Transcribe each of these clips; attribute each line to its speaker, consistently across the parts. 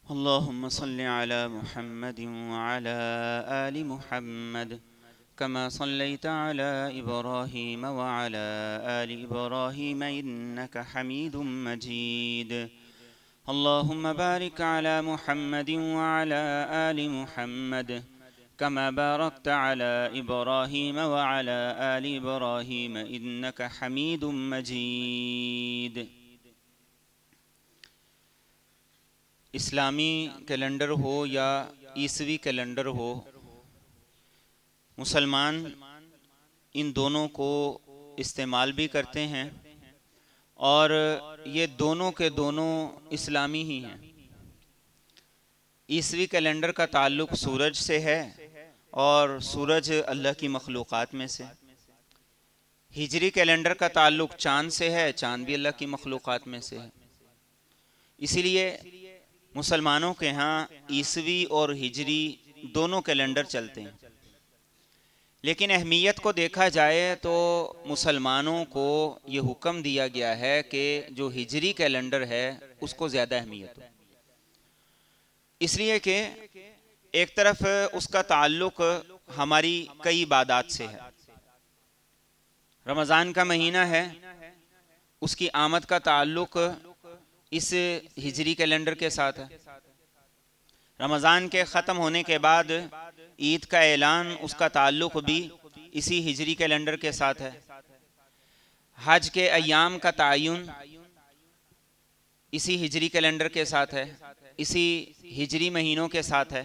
Speaker 1: اللهم صل على محمد وعلى آل محمد كما صليت على إبراهيم وعلى آل إبراهيم إنك حميد مجيد. اللهم بارك على محمد وعلى آل محمد كما باركت على إبراهيم وعلى آل إبراهيم إنك حميد مجيد. اسلامی کیلنڈر ہو یا عیسوی کیلنڈر ہو، مسلمان ان دونوں کو استعمال بھی کرتے ہیں اور یہ دونوں کے دونوں اسلامی ہی ہیں۔ عیسوی کیلنڈر کا تعلق سورج سے ہے اور سورج اللہ کی مخلوقات میں سے۔ ہجری کیلنڈر کا تعلق چاند سے ہے، چاند بھی اللہ کی مخلوقات میں سے ہے۔ اسی لیے مسلمانوں کے ہاں عیسوی اور ہجری دونوں کیلنڈر چلتے ہیں، لیکن اہمیت کو دیکھا جائے تو مسلمانوں کو یہ حکم دیا گیا ہے کہ جو ہجری کیلنڈر ہے اس کو زیادہ اہمیت ہو، اس لیے کہ ایک طرف اس کا تعلق ہماری کئی عبادات سے ہے۔ رمضان کا مہینہ ہے، اس کی آمد کا تعلق اس ہجری کیلنڈر کے ساتھ ہے۔ رمضان کے ختم ہونے کے بعد عید کا اعلان، اس کا تعلق بھی اسی ہجری کیلنڈر کے ساتھ ہے۔ حج کے ایام کا تعین اسی ہجری کیلنڈر کے ساتھ ہے، اسی ہجری مہینوں کے ساتھ ہے،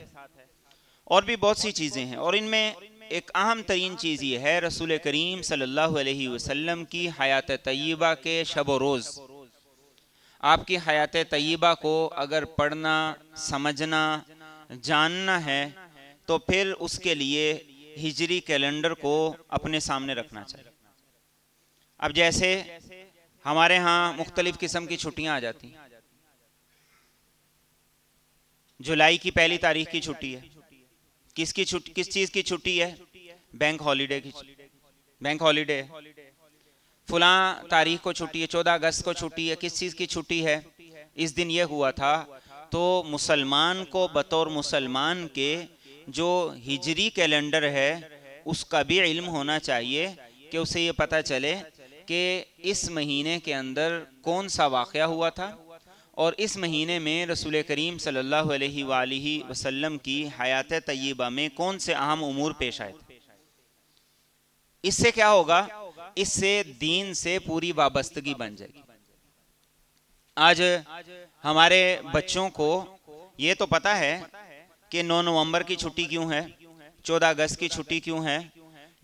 Speaker 1: اور بھی بہت سی چیزیں ہیں۔ اور ان میں ایک اہم ترین چیز یہ ہے رسول کریم صلی اللہ علیہ وسلم کی حیات طیبہ کے شب و روز۔ آپ کی حیات طیبہ کو اگر پڑھنا، سمجھنا، جاننا ہے تو پھر اس کے لیے ہجری کیلنڈر کو اپنے سامنے رکھنا چاہیے۔ اب جیسے ہمارے ہاں مختلف قسم کی چھٹیاں آ جاتی ہیں۔ جولائی کی پہلی تاریخ کی چھٹی ہے، کس چیز کی چھٹی ہے؟ بینک ہالیڈے کی، بینک ہالیڈے ہے۔ فلاں تاریخ کو چھٹی ہے، 14 اگست کو چھٹی ہے، کس چیز کی چھٹی ہے؟ اس دن یہ ہوا تھا۔ تو مسلمان کو بطور مسلمان کے جو ہجری کیلنڈر ہے اس کا بھی علم ہونا چاہیے کہ اسے یہ پتہ چلے کہ اس مہینے کے اندر کون سا واقعہ ہوا تھا اور اس مہینے میں رسول کریم صلی اللہ علیہ وآلہ وسلم کی حیات طیبہ میں کون سے اہم امور پیش آئے تھے۔ اس سے کیا ہوگا؟ اس سے دین سے پوری وابستگی بن جائے گی۔ آج ہمارے بچوں کو یہ تو پتا ہے کہ 9 نومبر کی چھٹی کیوں ہے، 14 اگست کی چھٹی کیوں ہے،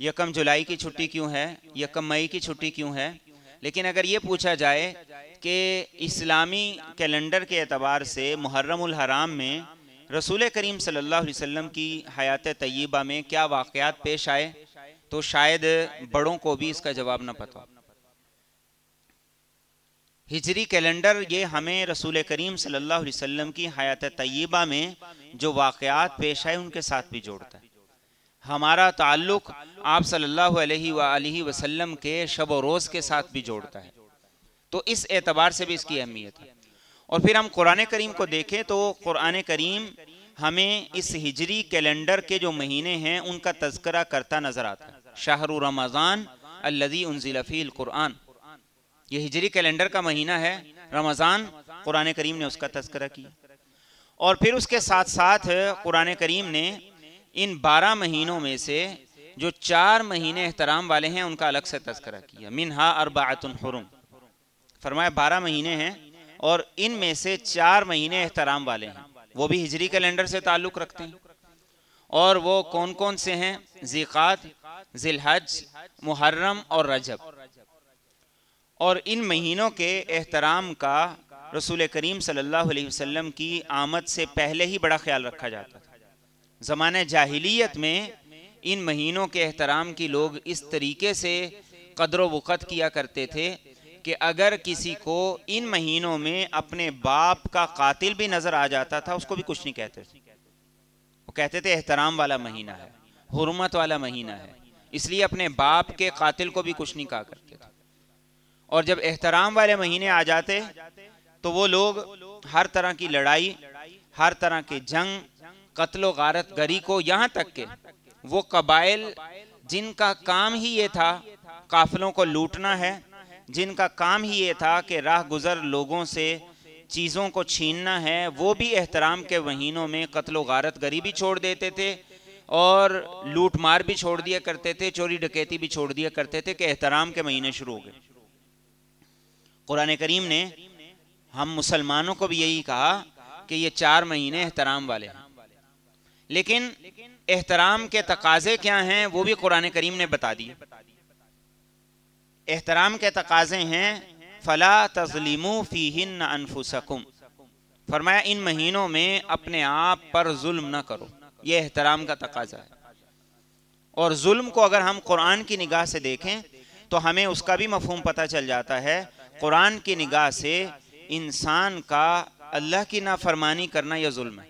Speaker 1: 1 جولائی کی چھٹی کیوں ہے، 1 مئی کی چھٹی کیوں ہے، لیکن اگر یہ پوچھا جائے کہ اسلامی کیلنڈر کے اعتبار سے محرم الحرام میں رسول کریم صلی اللہ علیہ وسلم کی حیات طیبہ میں کیا واقعات پیش آئے تو شاید بڑوں کو بھی اس کا جواب نہ پتہ۔ ہجری کیلنڈر یہ ہمیں رسول کریم صلی اللہ علیہ وسلم کی حیات طیبہ میں جو واقعات پیش آئے ان کے ساتھ بھی جوڑتا ہے۔ ہمارا تعلق آپ صلی اللہ علیہ وآلہ وسلم کے شب و روز کے ساتھ بھی جوڑتا ہے، تو اس اعتبار سے بھی اس کی اہمیت ہے۔ اور پھر ہم قرآن کریم کو دیکھیں تو قرآن کریم ہمیں اس ہجری کیلنڈر کے جو مہینے ہیں ان کا تذکرہ کرتا نظر آتا ہے۔ شہر رمضان الذی انزل فیہ القرآن، یہ ہجری کیلنڈر کا مہینہ ہے رمضان، قرآن کریم نے اس کا تذکرہ کیا۔ اور پھر اس کے ساتھ ساتھ قرآن کریم نے ان 12 مہینوں میں سے جو 4 مہینے احترام والے ہیں ان کا الگ سے تذکرہ کیا۔ منہا اربعۃ حرم، فرمایا 12 مہینے ہیں اور ان میں سے 4 مہینے احترام والے ہیں، وہ بھی ہجری کیلنڈر سے تعلق رکھتے ہیں۔ اور وہ کون کون سے ہیں؟ ذی قعدہ، ذی الحج، محرم اور رجب۔ اور ان مہینوں کے احترام کا رسول کریم صلی اللہ علیہ وسلم کی آمد سے پہلے ہی بڑا خیال رکھا جاتا تھا۔ زمانہ جاہلیت میں ان مہینوں کے احترام کی لوگ اس طریقے سے قدر و وقت کیا کرتے تھے کہ اگر کسی کو ان مہینوں میں اپنے باپ کا قاتل بھی نظر آ جاتا تھا اس کو بھی کچھ نہیں کہتے تھے، وہ کہتے تھے احترام والا مہینہ ہے، حرمت والا مہینہ ہے، اس لیے اپنے باپ کے قاتل کو بھی کچھ نہیں کہا کرتے تھے۔ اور جب احترام والے مہینے آ جاتے تو وہ لوگ ہر طرح کی لڑائی، ہر طرح کی جنگ، قتل و غارت گری کو، یہاں تک کہ وہ قبائل جن کا کام ہی یہ تھا قافلوں کو لوٹنا ہے، جن کا کام ہی یہ تھا کہ راہ گزر لوگوں سے چیزوں کو چھیننا ہے، وہ بھی احترام کے مہینوں میں قتل و غارت گری بھی چھوڑ دیتے تھے اور لوٹ مار بھی چھوڑ دیا کرتے تھے، چوری ڈکیتی بھی چھوڑ دیا کرتے تھے کہ احترام کے مہینے شروع ہو گئے۔ قرآن کریم نے ہم مسلمانوں کو بھی یہی کہا کہ یہ 4 مہینے احترام والے ہیں، لیکن احترام کے تقاضے کیا ہیں وہ بھی قرآن کریم نے بتا دی۔ احترام کے تقاضے ہیں فَلَا تَظْلِمُوا فِيهِنَّ أَنفُسَكُمْ، فرمایا ان مہینوں میں اپنے آپ پر ظلم نہ کرو، یہ احترام کا تقاضا ہے۔ اور ظلم کو اگر ہم قرآن کی نگاہ سے دیکھیں تو ہمیں اس کا بھی مفہوم پتہ چل جاتا ہے۔ قرآن کی نگاہ سے انسان کا اللہ کی نافرمانی کرنا یہ ظلم ہے۔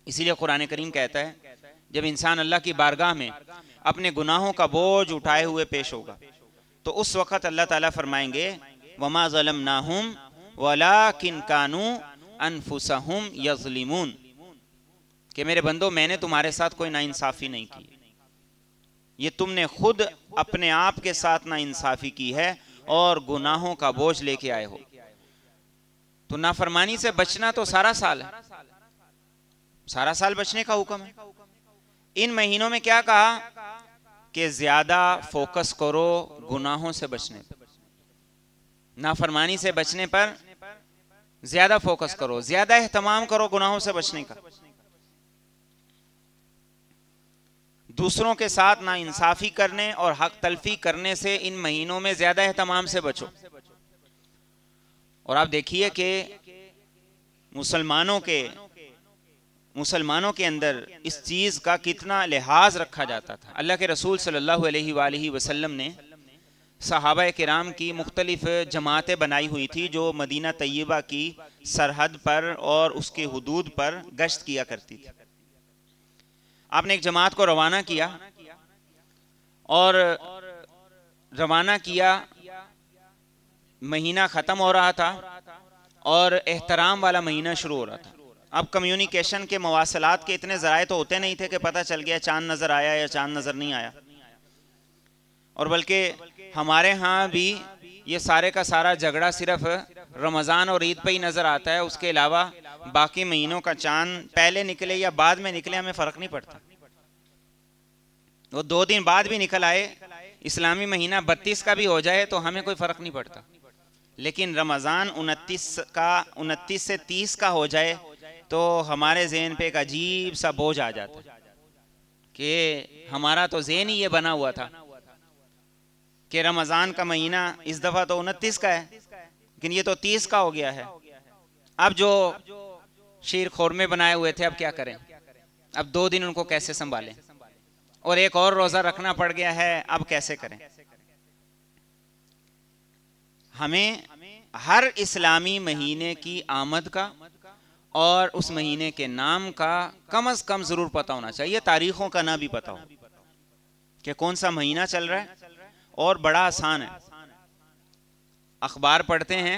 Speaker 1: اسی لیے قرآن کریم کہتا ہے جب انسان اللہ کی بارگاہ میں اپنے گناہوں کا بوجھ اٹھائے ہوئے پیش ہوگا تو اس وقت اللہ تعالیٰ فرمائیں گے وَمَا ظَلَمْنَاهُمْ وَلَكِنْ كَانُوا أَنفُسَهُمْ يَظْلِمُونَ کہ میرے بندو میں نے تمہارے ساتھ کوئی ناانصافی نہیں کی، یہ تم نے خود اپنے آپ کے ساتھ ناانصافی کی ہے اور گناہوں کا بوجھ لے کے آئے ہو۔ تو نافرمانی سے بچنا تو سارا سال ہے، سارا سال بچنے کا حکم ہے۔ ان مہینوں میں کیا کہا کہ زیادہ فوکس کرو گناہوں سے بچنے پر، نافرمانی سے بچنے پر زیادہ فوکس کرو، زیادہ اہتمام کرو گناہوں سے بچنے کا۔ دوسروں کے ساتھ ناانصافی کرنے اور حق تلفی کرنے سے ان مہینوں میں زیادہ اہتمام سے بچو۔ اور آپ دیکھیے کہ مسلمانوں کے اندر اس چیز کا کتنا لحاظ رکھا جاتا تھا۔ اللہ کے رسول صلی اللہ علیہ وآلہ وسلم نے صحابہ کرام کی مختلف جماعتیں بنائی ہوئی تھی جو مدینہ طیبہ کی سرحد پر اور اس کے حدود پر گشت کیا کرتی تھی۔ آپ نے ایک جماعت کو روانہ کیا اور روانہ کیا، مہینہ ختم ہو رہا تھا اور احترام والا مہینہ شروع ہو رہا تھا۔ اب کمیونیکیشن کے مواصلات کے اتنے ذرائع تو ہوتے نہیں تھے کہ پتہ چل گیا چاند نظر آیا یا چاند نظر نہیں آیا، اور بلکہ ہمارے ہاں بھی یہ سارے کا سارا جھگڑا صرف رمضان اور عید پہ ہی نظر آتا ہے، اس کے علاوہ باقی مہینوں کا چاند پہلے نکلے یا بعد میں نکلے ہمیں فرق نہیں پڑتا، وہ 2 دن بعد بھی نکل آئے، اسلامی مہینہ 32 کا بھی ہو جائے تو ہمیں کوئی فرق نہیں پڑتا، لیکن رمضان 29 سے 30 کا ہو جائے تو ہمارے ذہن پہ ایک عجیب سا بوجھ آ جاتا ہے کہ ہمارا تو ذہن ہی یہ بنا ہوا تھا کہ رمضان کا مہینہ اس دفعہ تو 29 کا ہے لیکن یہ تو 30 کا ہو گیا ہے۔ اب جو شیر خورمے بنائے ہوئے تھے اب کیا کریں، اب 2 دن ان کو کیسے سنبھالیں، اور ایک اور روزہ رکھنا پڑ گیا ہے، اب کیسے کریں۔ ہمیں ہر اسلامی مہینے کی آمد کا اور اس مہینے کے نام کا کم از کم ضرور پتہ ہونا چاہیے، تاریخوں کا نہ بھی پتہ ہو کہ کون سا مہینہ چل رہا ہے۔ اور بڑا آسان ہے، اخبار پڑھتے ہیں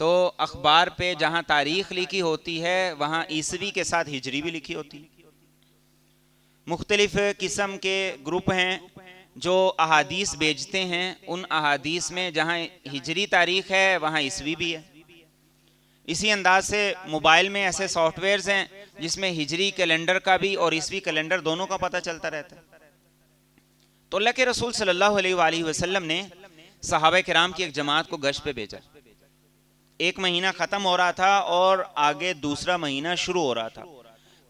Speaker 1: تو اخبار پہ جہاں تاریخ لکھی ہوتی ہے وہاں عیسوی کے ساتھ ہجری بھی لکھی ہوتی ہے۔ مختلف قسم کے گروپ ہیں جو احادیث بیچتے ہیں، ان احادیث میں جہاں ہجری تاریخ ہے وہاں عیسوی بھی ہے۔ اسی انداز سے موبائل میں ایسے سافٹ ویئرز ہیں جس میں ہجری کیلنڈر کا بھی اور عیسوی کیلنڈر دونوں کا پتہ چلتا رہتا ہے۔ تو اللہ کے رسول صلی اللہ علیہ وآلہ وسلم نے صحابہ کرام کی ایک جماعت کو گشت پہ بھیجا، ایک مہینہ ختم ہو رہا تھا اور آگے دوسرا مہینہ شروع ہو رہا تھا،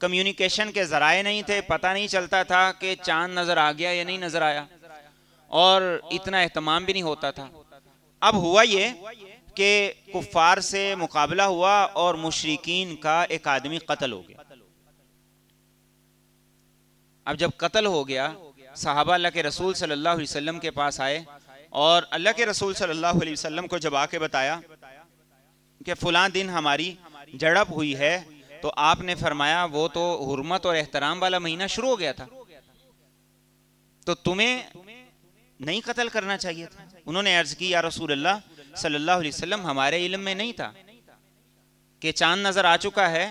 Speaker 1: کمیونیکیشن کے ذرائع نہیں تھے، پتہ نہیں چلتا تھا کہ چاند نظر آ گیا یا نہیں نظر آیا، اور اتنا اہتمام بھی نہیں ہوتا تھا۔ اب ہوا یہ کہ کفار سے مقابلہ ہوا اور مشرکین کا ایک آدمی قتل ہو گیا۔ اب جب قتل ہو گیا صحابہ اللہ کے رسول صلی اللہ علیہ وسلم کے پاس آئے اور اللہ کے رسول صلی اللہ علیہ وسلم کو جب آ کے بتایا کہ فلاں دن ہماری جھڑپ ہوئی ہے، تو آپ نے فرمایا وہ تو حرمت اور احترام والا مہینہ شروع ہو گیا تھا، تو تمہیں نہیں قتل کرنا چاہیے تھا۔ انہوں نے عرض کی یا رسول اللہ صلی اللہ علیہ وسلم ہمارے علم میں نہیں تھا کہ چاند نظر آ چکا ہے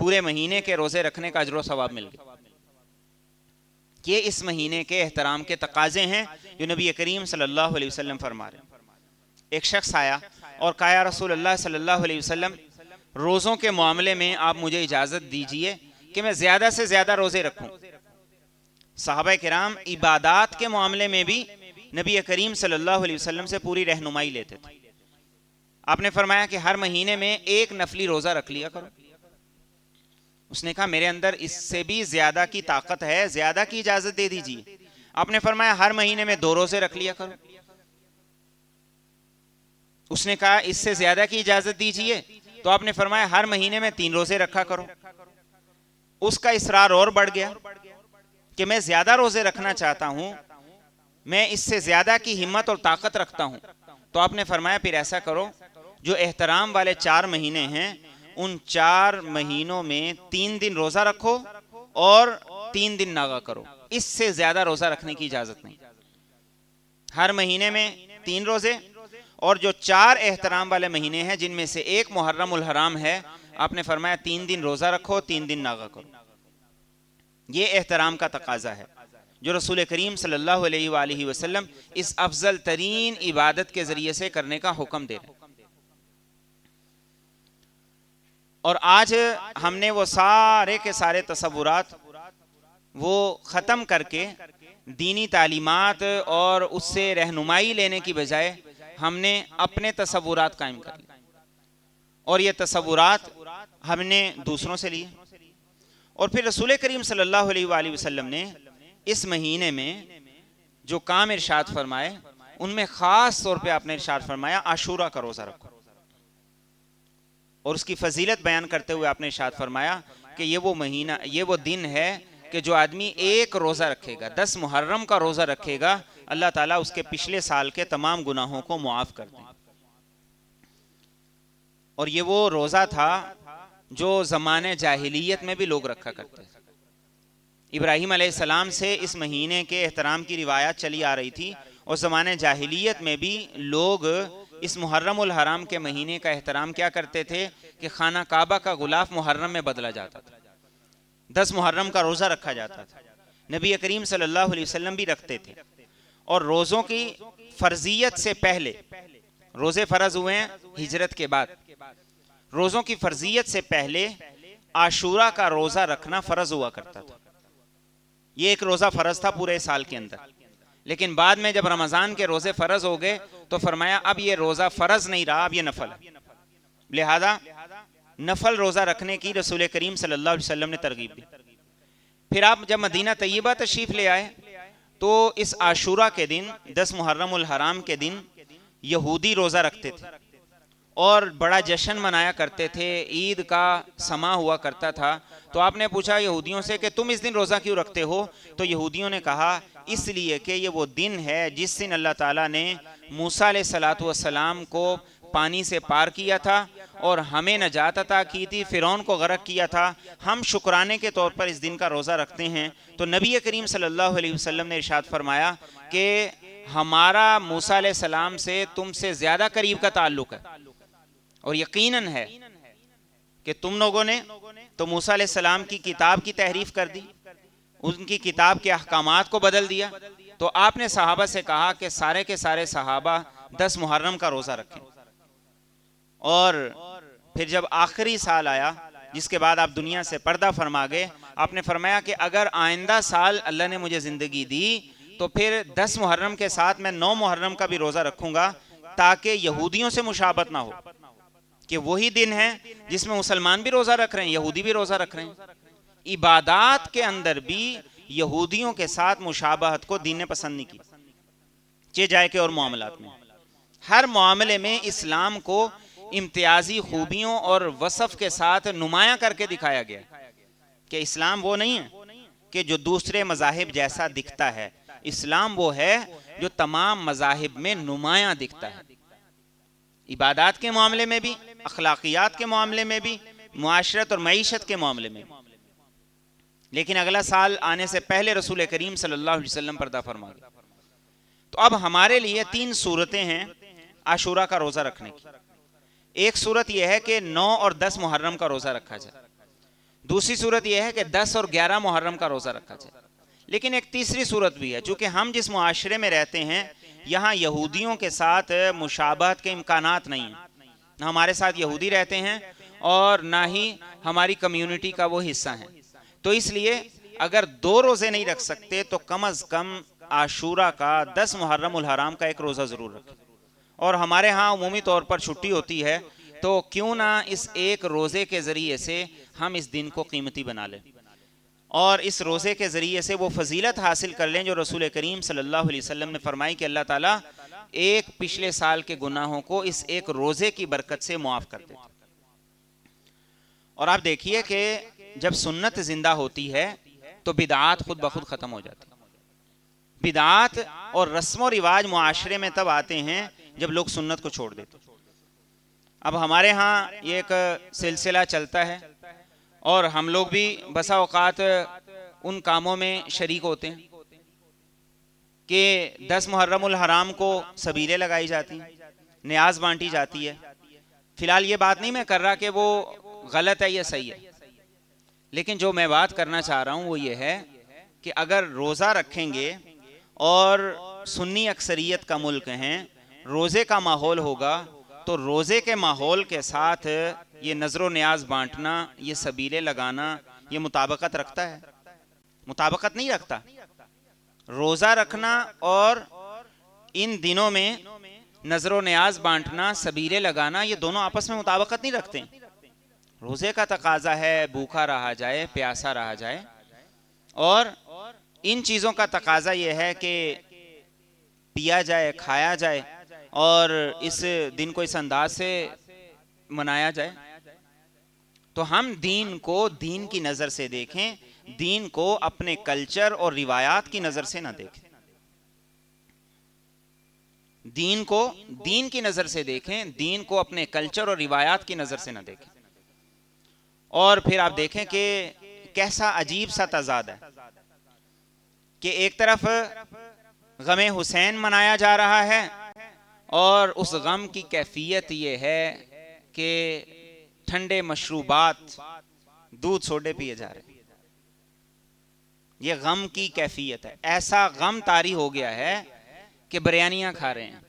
Speaker 1: پورے مہینے کے روزے رکھنے کا اجر و ثواب مل گیا۔ یہ اس مہینے کے احترام کے تقاضے ہیں جو نبی کریم صلی اللہ علیہ وسلم فرما رہے ہیں۔ ایک شخص آیا اور کہا یا رسول اللہ صلی اللہ علیہ وسلم، روزوں کے معاملے میں آپ مجھے اجازت دیجئے کہ میں زیادہ سے زیادہ روزے رکھوں۔ صحابہ کرام عبادات کے معاملے میں بھی نبی کریم صلی اللہ علیہ وسلم سے پوری رہنمائی لیتے تھے۔ آپ نے فرمایا کہ ہر مہینے میں ایک نفلی روزہ رکھ لیا کرو۔ اس نے کہا میرے اندر اس سے بھی زیادہ کی طاقت ہے، زیادہ کی اجازت دے دیجیے۔ آپ نے فرمایا ہر مہینے میں 2 روزے رکھ لیا کرو۔ اس نے کہا اس سے زیادہ کی اجازت دیجیے، تو آپ نے فرمایا ہر مہینے میں 3 روزے رکھا کرو۔ اس کا اصرار اور بڑھ گیا کہ میں زیادہ روزے رکھنا چاہتا ہوں، میں اس سے زیادہ کی ہمت اور طاقت رکھتا ہوں۔ تو آپ نے فرمایا پھر ایسا کرو، جو احترام والے 4 مہینے ہیں ان 4 مہینوں میں 3 دن روزہ رکھو اور 3 دن ناغہ کرو، اس سے زیادہ روزہ رکھنے کی اجازت نہیں۔ ہر مہینے میں 3 روزے، اور جو 4 احترام والے مہینے ہیں جن میں سے ایک محرم الحرام ہے، آپ نے فرمایا 3 دن روزہ رکھو، 3 دن ناغہ کرو۔ یہ احترام کا تقاضا ہے جو رسول کریم صلی اللہ علیہ وآلہ وسلم اس افضل ترین عبادت کے ذریعے سے کرنے کا حکم دے رہے ہیں۔ اور آج ہم نے وہ سارے کے سارے تصورات وہ ختم کر کے دینی تعلیمات اور اس سے رہنمائی لینے کی بجائے ہم نے اپنے تصورات قائم کر لیے، اور یہ تصورات ہم نے دوسروں سے لیے۔ اور پھر رسول کریم صلی اللہ علیہ وآلہ وسلم نے اس مہینے میں جو کام ارشاد فرمائے ان میں خاص طور پہ آپ نے ارشاد فرمایا عاشورہ کا روزہ رکھو، اور اس کی فضیلت بیان کرتے ہوئے آپ نے ارشاد فرمایا کہ یہ وہ مہینہ، یہ وہ دن ہے کہ جو آدمی ایک روزہ رکھے گا، 10 محرم کا روزہ رکھے گا، اللہ تعالیٰ اس کے پچھلے سال کے تمام گناہوں کو معاف کر دیں۔ اور یہ وہ روزہ تھا جو زمانے جاہلیت میں بھی لوگ رکھا کرتے تھے۔ ابراہیم علیہ السلام سے اس مہینے کے احترام کی روایات چلی آ رہی تھی، اور زمانے جاہلیت میں بھی لوگ اس محرم الحرام کے مہینے کا احترام کیا کرتے تھے کہ خانہ کعبہ کا غلاف محرم میں بدلا جاتا تھا، 10 محرم کا روزہ رکھا جاتا تھا۔ نبی کریم صلی اللہ علیہ وسلم بھی رکھتے تھے۔ اور روزوں کی فرضیت سے پہلے، روزے فرض ہوئے ہیں ہجرت کے بعد، روزوں کی فرضیت سے پہلے عاشورہ کا روزہ رکھنا فرض ہوا کرتا تھا۔ یہ ایک روزہ فرض تھا پورے سال کے اندر، لیکن بعد میں جب رمضان کے روزے فرض ہو گئے تو فرمایا اب یہ روزہ فرض نہیں رہا، اب یہ نفل ہے۔ لہذا نفل روزہ رکھنے کی رسول کریم صلی اللہ علیہ وسلم نے ترغیب دی۔ پھر آپ جب مدینہ طیبہ تشریف لے آئے تو اس عاشورہ کے دن، 10 محرم الحرام کے دن، یہودی روزہ رکھتے تھے اور بڑا جشن منایا کرتے تھے، عید کا سما ہوا کرتا تھا۔ تو آپ نے پوچھا یہودیوں سے کہ تم اس دن روزہ کیوں رکھتے ہو؟ تو یہودیوں نے کہا اس لیے کہ یہ وہ دن ہے جس دن اللہ تعالیٰ نے موسیٰ علیہ السلام کو پانی سے پار کیا تھا اور ہمیں نجات عطا کی تھی، فرعون کو غرق کیا تھا، ہم شکرانے کے طور پر اس دن کا روزہ رکھتے ہیں۔ تو نبی کریم صلی اللہ علیہ وسلم نے ارشاد فرمایا کہ ہمارا موسیٰ علیہ السلام سے تم سے زیادہ قریب کا تعلق ہے، اور یقیناً ہے کہ تم لوگوں نے تو موسیٰ علیہ السلام کی کتاب کی تحریف کر دی، ان کی کتاب کے احکامات کو بدل دیا۔ تو آپ نے صحابہ سے کہا کہ سارے کے سارے صحابہ 10 محرم کا روزہ رکھیں۔ اور پھر جب آخری سال آیا جس کے بعد آپ دنیا سے پردہ فرما گئے، آپ نے فرمایا کہ اگر آئندہ سال اللہ نے مجھے زندگی دی تو پھر 10 محرم کے ساتھ میں 9 محرم کا بھی روزہ رکھوں گا، تاکہ یہودیوں سے مشابہت نہ ہو کہ وہی دن ہے جس میں مسلمان بھی روزہ رکھ رہے ہیں، یہودی بھی روزہ رکھ رہے ہیں۔ عبادات کے اندر بھی یہودیوں کے ساتھ مشابہت کو دین نے پسند نہیں کی، چہ جائے کہ اور معاملات میں، ہر معاملے میں اسلام کو امتیازی خوبیوں اور وصف کے ساتھ نمایاں کر کے دکھایا گیا کہ اسلام وہ نہیں ہے کہ جو دوسرے مذاہب جیسا دکھتا ہے، اسلام وہ ہے جو تمام مذاہب میں نمایاں دکھتا ہے، عبادات کے معاملے میں بھی، اخلاقیات کے معاملے میں بھی، معاشرت اور معیشت کے معاملے میں بھی۔ لیکن اگلا سال آنے سے پہلے رسول کریم صلی اللہ علیہ وسلم پردہ فرما گئے۔ تو اب ہمارے لیے 3 صورتیں ہیں عاشورہ کا روزہ رکھنے کی۔ ایک صورت یہ ہے کہ 9 اور 10 محرم کا روزہ رکھا جائے۔ دوسری صورت یہ ہے کہ 10 اور 11 محرم کا روزہ رکھا جائے. لیکن ایک تیسری صورت بھی ہے، چونکہ ہم جس معاشرے میں رہتے ہیں یہاں یہودیوں کے ساتھ مشابہت کے امکانات نہیں ہیں. نہ ہمارے ساتھ یہودی رہتے ہیں اور نہ ہی ہماری کمیونٹی کا وہ حصہ ہیں. تو اس لیے اگر 2 روزے نہیں رکھ سکتے تو کم از کم عاشورہ کا 10 محرم الحرام کا ایک روزہ ضرور رکھیں. اور ہمارے ہاں عمومی طور پر چھٹی ہوتی ہے، تو کیوں نہ اس ایک روزے کے ذریعے سے ہم اس دن کو قیمتی بنا لیں اور اس روزے کے ذریعے سے وہ فضیلت حاصل کر لیں جو رسول کریم صلی اللہ علیہ وسلم نے فرمائی کہ اللہ تعالیٰ ایک پچھلے سال کے گناہوں کو اس ایک روزے کی برکت سے معاف کر دیتے. اور آپ دیکھیے کہ جب سنت زندہ ہوتی ہے تو بدعات خود بخود ختم ہو جاتی. بدعات اور رسم و رواج معاشرے میں تب آتے ہیں جب لوگ سنت کو چھوڑ دیتے. اب ہمارے ہاں یہ ایک سلسلہ چلتا ہے اور ہم لوگ بھی بسا اوقات ان کاموں میں شریک ہوتے ہیں کہ 10 محرم الحرام کو سبیلیں لگائی جاتی ہیں، نیاز بانٹی جاتی ہے. فی الحال یہ بات نہیں میں کر رہا کہ وہ غلط ہے یا صحیح ہے، لیکن جو میں بات کرنا چاہ رہا ہوں وہ یہ ہے کہ اگر روزہ رکھیں گے اور سنی اکثریت کا ملک ہیں، روزے کا ماحول ہوگا تو روزے کے ماحول کے ساتھ یہ نظر و نیاز بانٹنا، یہ سبیلیں لگانا، یہ مطابقت رکھتا ہے؟ مطابقت نہیں رکھتا. روزہ رکھنا اور ان دنوں میں نظر و نیاز بانٹنا، سبیلیں لگانا، یہ دونوں آپس میں مطابقت نہیں رکھتے. روزے کا تقاضا ہے بھوکا رہا جائے، پیاسا رہا جائے، اور ان چیزوں کا تقاضا یہ ہے کہ پیا جائے، کھایا جائے اور اس دن کو اس انداز سے منایا جائے. تو ہم دین کو دین کی نظر سے دیکھیں، دین کو اپنے کلچر اور روایات کی نظر سے نہ دیکھیں. دین کو دین کی نظر سے دیکھیں، دین کو اپنے کلچر اور روایات کی نظر سے نہ دیکھیں. اور پھر آپ دیکھیں کہ کیسا عجیب سا تضاد ہے کہ ایک طرف غم حسین منایا جا رہا ہے اور اس غم کی کیفیت یہ ہے کہ ٹھنڈے مشروبات، دودھ سوڈے پیے جا رہے ہیں. یہ غم کی کیفیت ہے. ایسا غم طاری ہو گیا ہے کہ بریانیاں کھا رہے ہیں،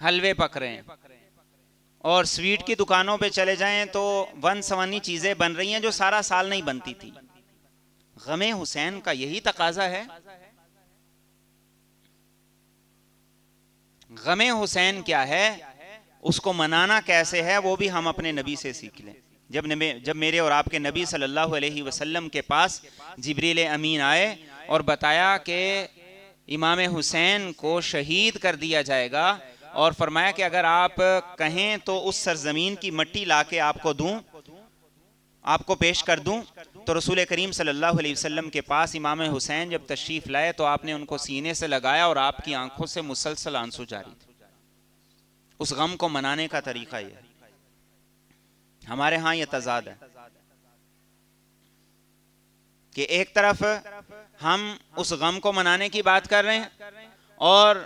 Speaker 1: حلوے پک رہے ہیں، اور سویٹ کی دکانوں پہ چلے جائیں تو ون سوانی چیزیں بن رہی ہیں جو سارا سال نہیں بنتی تھی. غم حسین کا یہی تقاضا ہے. غم حسین کیا ہے، اس کو منانا کیسے ہے، وہ بھی ہم اپنے نبی سے سیکھ لیں. جب میرے اور آپ کے نبی صلی اللہ علیہ وسلم کے پاس جبریل امین آئے اور بتایا کہ امام حسین کو شہید کر دیا جائے گا، اور فرمایا کہ اگر آپ کہیں تو اس سرزمین کی مٹی لا کے آپ کو دوں، آپ کو پیش کر دوں، تو رسول کریم صلی اللہ علیہ وسلم کے پاس امام حسین جب تشریف لائے تو آپ نے ان کو سینے سے لگایا اور آپ کی آنکھوں سے مسلسل آنسو جاری تھے. اس غم کو منانے کا طریقہ یہ ہے. ہمارے ہاں یہ تضاد ہے کہ ایک طرف ہم اس غم کو منانے کی بات کر رہے ہیں اور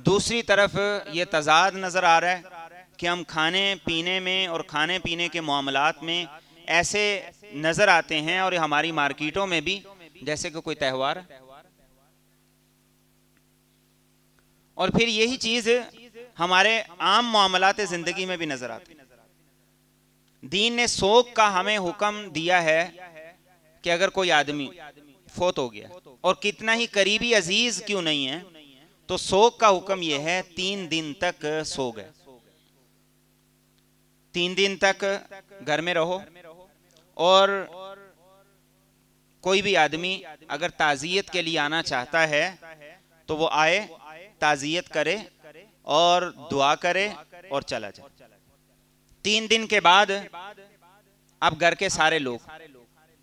Speaker 1: دوسری طرف یہ تضاد نظر آ رہا ہے کہ ہم کھانے پینے میں اور کھانے پینے کے معاملات میں ایسے نظر آتے ہیں اور ہماری مارکیٹوں میں بھی جیسے کہ کوئی تہوار ہے. اور پھر یہی چیز ہمارے عام معاملات زندگی میں بھی نظر آتی. دین نے سوگ کا ہمیں حکم دیا ہے کہ اگر کوئی آدمی فوت ہو گیا اور کتنا ہی قریبی عزیز کیوں نہیں ہے تو سوگ کا حکم یہ ہے 3 دن تک سوگ ہے. 3 دن تک گھر میں رہو، اور کوئی بھی آدمی اگر تعزیت کے لیے آنا چاہتا ہے تو وہ آئے، تعزیت کرے اور دعا کرے اور چلا جائے. 3 دن کے بعد اب گھر کے سارے لوگ،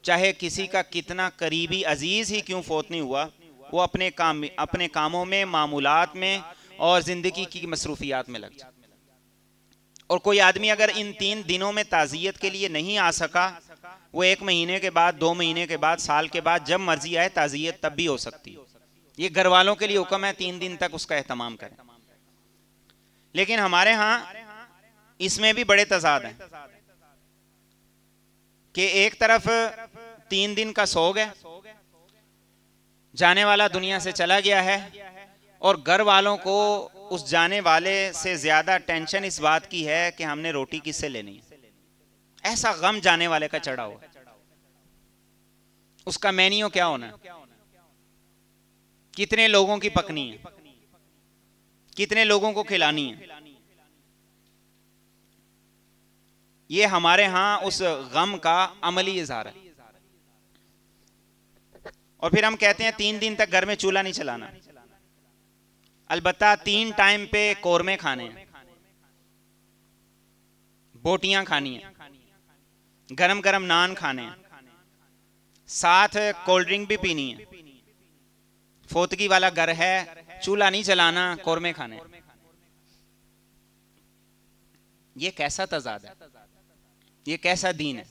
Speaker 1: چاہے کسی کا کتنا قریبی عزیز ہی کیوں فوت نہیں ہوا، وہ اپنے کاموں میں، معمولات میں اور زندگی کی مصروفیات میں لگ جائے. اور کوئی آدمی اگر ان 3 دنوں میں تعزیت کے لیے نہیں آ سکا، وہ 1 مہینے کے بعد، 2 مہینے کے بعد، سال کے بعد، جب مرضی آئے تعزیت تب بھی ہو سکتی. یہ گھر والوں کے لیے حکم ہے 3 دن تک اس کا اہتمام کریں. لیکن ہمارے ہاں اس میں بھی بڑے تضاد ہیں. کہ ایک طرف 3 دن کا سوگ ہے، جانے والا دنیا سے چلا گیا ہے، اور گھر والوں کو اس جانے والے سے زیادہ ٹینشن اس بات کی ہے کہ ہم نے روٹی کس سے لینی ہے. ایسا غم جانے والے کا چڑھا ہوا. اس کا مینیو کیا ہونا ہے، کتنے لوگوں کی پکنی ہے، کتنے لوگوں کو کھلانی ہے. یہ ہمارے ہاں اس غم کا عملی اظہار ہے. اور پھر ہم کہتے ہیں 3 دن تک گھر میں چولہا نہیں چلانا. البتہ 3 ٹائم پہ قورمے کھانے ہیں، بوٹیاں کھانی ہیں، گرم گرم نان کھانے ہیں، ساتھ کولڈ ڈرنک بھی پینی ہے. فوتگی والا گھر ہے، چولہا نہیں چلانا، قورمے کھانے. یہ کیسا تضاد ہے، یہ کیسا دین ہے؟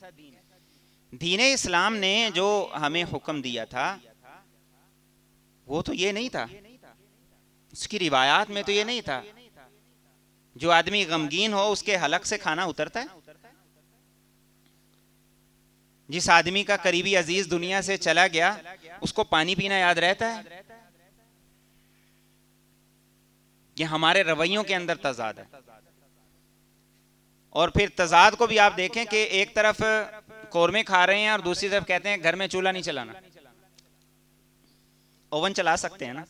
Speaker 1: دین اسلام نے جو ہمیں حکم دیا تھا وہ تو یہ نہیں تھا، اس کی روایات میں تو یہ نہیں تھا. جو آدمی غمگین ہو اس کے حلق سے کھانا اترتا ہے. جس آدمی کا قریبی عزیز دنیا سے چلا گیا اس کو پانی پینا یاد رہتا ہے. یہ ہمارے رویوں کے اندر تضاد ہے. اور پھر تضاد کو بھی آپ دیکھیں کہ ایک طرف قورمے کھا رہے ہیں اور دوسری طرف کہتے ہیں گھر میں چولہا نہیں چلانا. اوون چلا سکتے ہیں نا،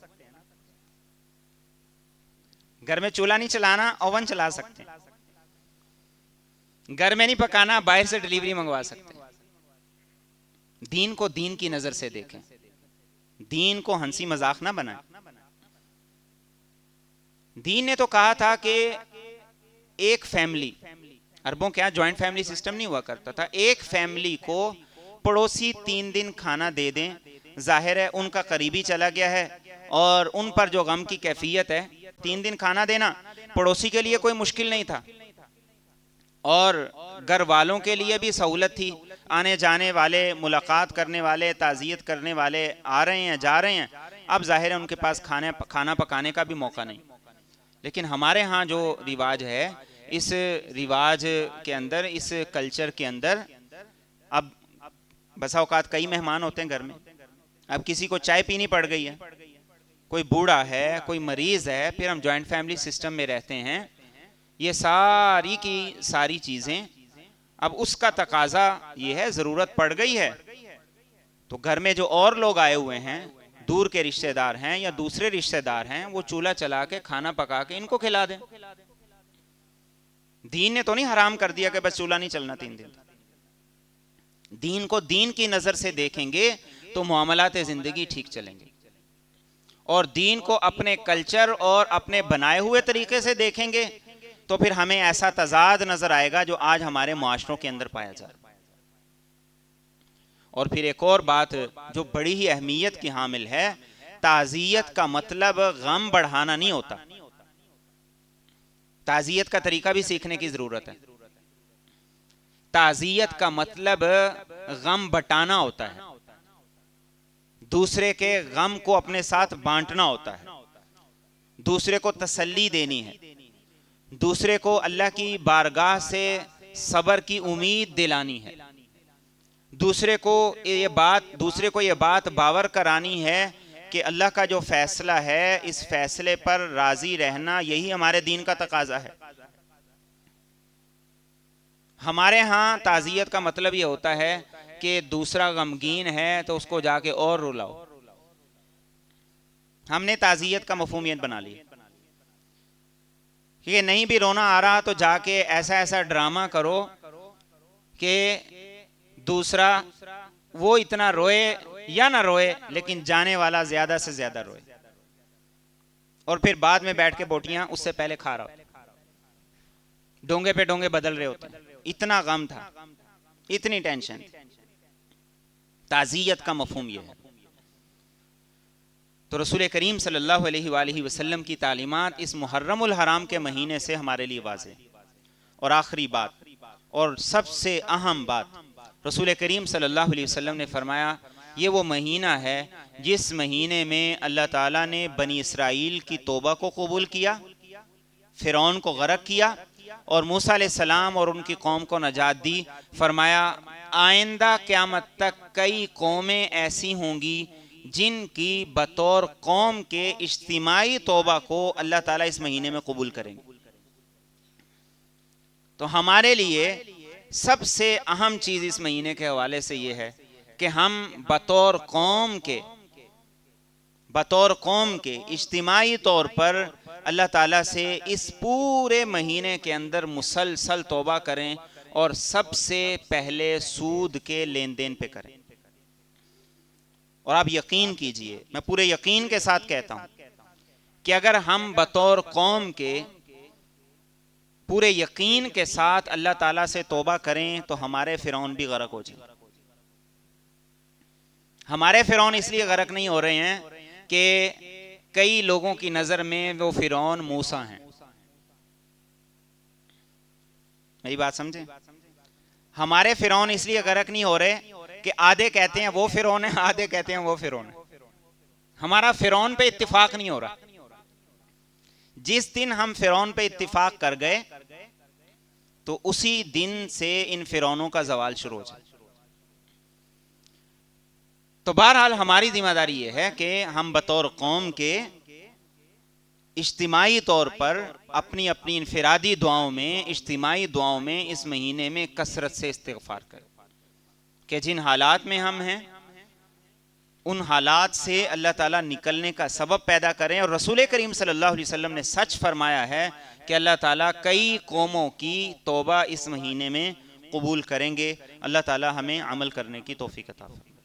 Speaker 1: گھر میں چولہا نہیں چلانا، اوون چلا سکتے ہیں. گھر میں نہیں پکانا، باہر سے ڈیلیوری منگوا سکتے ہیں. دین کو دین کی نظر سے دیکھیں، دین کو ہنسی مذاق نہ بنائیں. دین نے تو کہا تھا کہ ایک فیملی، عربوں کے یہاں جوائنٹ فیملی سسٹم نہیں ہوا کرتا تھا، ایک فیملی کو پڑوسی 3 دن کھانا دے دیں. ظاہر ہے ان کا قریبی چلا گیا ہے اور ان پر جو غم کی کیفیت ہے، 3 دن کھانا دینا پڑوسی کے لیے کوئی مشکل نہیں تھا، اور گھر والوں کے لیے بھی سہولت تھی. آنے جانے والے، ملاقات کرنے والے، تعزیت کرنے والے آ رہے ہیں، جا رہے ہیں. اب ظاہر ہے ان کے پاس کھانا پکانے کا بھی موقع نہیں. لیکن ہمارے ہاں جو رواج ہے، اس رواج کے اندر، اس کلچر کے اندر، اب بسا اوقات کئی مہمان ہوتے ہیں گھر میں. اب کسی کو چائے پینی پڑ گئی ہے، کوئی بوڑھا ہے، کوئی مریض ہے، پھر ہم جوائنٹ فیملی سسٹم میں رہتے ہیں. یہ ساری کی ساری چیزیں، اب اس کا تقاضا یہ ہے، ضرورت پڑ گئی ہے تو گھر میں جو اور لوگ آئے ہوئے ہیں، دور کے رشتہ دار ہیں یا دوسرے رشتہ دار ہیں، وہ چولہا چلا کے کھانا پکا کے ان کو کھلا دیں. دین نے تو نہیں حرام کر دیا کہ بس چولہا نہیں چلنا 3 دن. دین کو دین کی نظر سے دیکھیں گے تو معاملات زندگی ٹھیک چلیں گے، اور دین کو اپنے کلچر اور اپنے بنائے ہوئے طریقے سے دیکھیں گے تو پھر ہمیں ایسا تضاد نظر آئے گا جو آج ہمارے معاشروں کے اندر پایا جا رہا ہے. اور پھر ایک اور بات جو بڑی ہی اہمیت کی حامل ہے، تعزیت کا مطلب غم بڑھانا نہیں ہوتا. تعزیت کا طریقہ بھی سیکھنے کی ضرورت ہے. تعزیت کا مطلب غم بٹانا ہوتا ہے، دوسرے کے غم کو اپنے ساتھ بانٹنا ہوتا ہے، دوسرے کو تسلی دینی ہے، دوسرے کو اللہ کی بارگاہ سے صبر کی امید دلانی ہے، دوسرے کو یہ بات باور کرانی ہے کہ اللہ کا جو فیصلہ ہے اس فیصلے پر راضی رہنا یہی ہمارے دین کا تقاضا ہے. ہمارے ہاں تعزیت کا مطلب یہ ہوتا ہے کہ دوسرا غمگین ہے تو اس کو جا کے اور رلاؤ. ہم نے تعزیت کا مفہوم یہ بنا لی کہ نہیں بھی رونا آ رہا تو جا کے ایسا ڈرامہ کرو کہ دوسرا وہ اتنا روئے یا نہ روئے لیکن جانے والا زیادہ سے زیادہ روئے، اور پھر بعد میں بیٹھ کے بوٹیاں اس سے پہلے کھا رہا ہو. ڈونگے پہ ڈونگے بدل رہے ہوتے ہیں. اتنا غم تھا، اتنی ٹینشن. تعزیت کا مفہوم یہ ہے. تو رسول کریم صلی اللہ علیہ وآلہ وسلم کی تعلیمات اس محرم الحرام کے مہینے سے ہمارے لیے واضح. اور آخری بات اور سب سے اہم بات، رسول کریم صلی اللہ علیہ وسلم نے فرمایا یہ وہ مہینہ ہے جس مہینے میں اللہ تعالیٰ نے بنی اسرائیل کی توبہ کو قبول کیا، فرعون کو غرق کیا اور موسیٰ علیہ السلام اور ان کی قوم کو نجات دی. فرمایا آئندہ قیامت تک کئی قومیں ایسی ہوں گی جن کی بطور قوم کے اجتماعی توبہ کو اللہ تعالیٰ اس مہینے میں قبول کریں گے. تو ہمارے لیے سب سے اہم چیز اس مہینے کے حوالے سے یہ ہے کہ ہم بطور قوم کے اجتماعی طور پر اللہ تعالیٰ سے اس پورے مہینے کے اندر مسلسل توبہ کریں اور سب سے پہلے سود کے لین دین پہ کریں. اور آپ یقین کیجئے، میں پورے یقین کے ساتھ کہتا ہوں کہ اگر ہم بطور قوم کے پورے یقین کے ساتھ اللہ تعالیٰ سے توبہ کریں تو ہمارے فرعون بھی غرق ہو جائیں. ہمارے فرعون اس لیے غرق نہیں ہو رہے ہیں کہ کئی لوگوں کی نظر میں وہ فرعون موسیٰ ہیں. میری بات سمجھیں؟ ہمارے فرعون اس لیے غرق نہیں ہو رہے کہ آدھے کہتے ہیں وہ فرعون ہے، آدھے کہتے ہیں وہ فرعون ہے. ہمارا فرعون پہ اتفاق نہیں ہو رہا. جس دن ہم فرعون پہ اتفاق کر گئے تو اسی دن سے ان فرعونوں کا زوال شروع ہو جائے. تو بہرحال ہماری ذمہ داری یہ ہے کہ ہم بطور قوم کے اجتماعی طور پر اپنی انفرادی دعاؤں میں، اجتماعی دعاؤں میں اس مہینے میں کثرت سے استغفار کریں کہ جن حالات میں ہم ہیں ان حالات سے اللہ تعالیٰ نکلنے کا سبب پیدا کریں. اور رسول کریم صلی اللہ علیہ وسلم نے سچ فرمایا ہے کہ اللہ تعالیٰ کئی قوموں کی توبہ اس مہینے میں قبول کریں گے. اللہ تعالیٰ ہمیں عمل کرنے کی توفیق عطا فرمائے.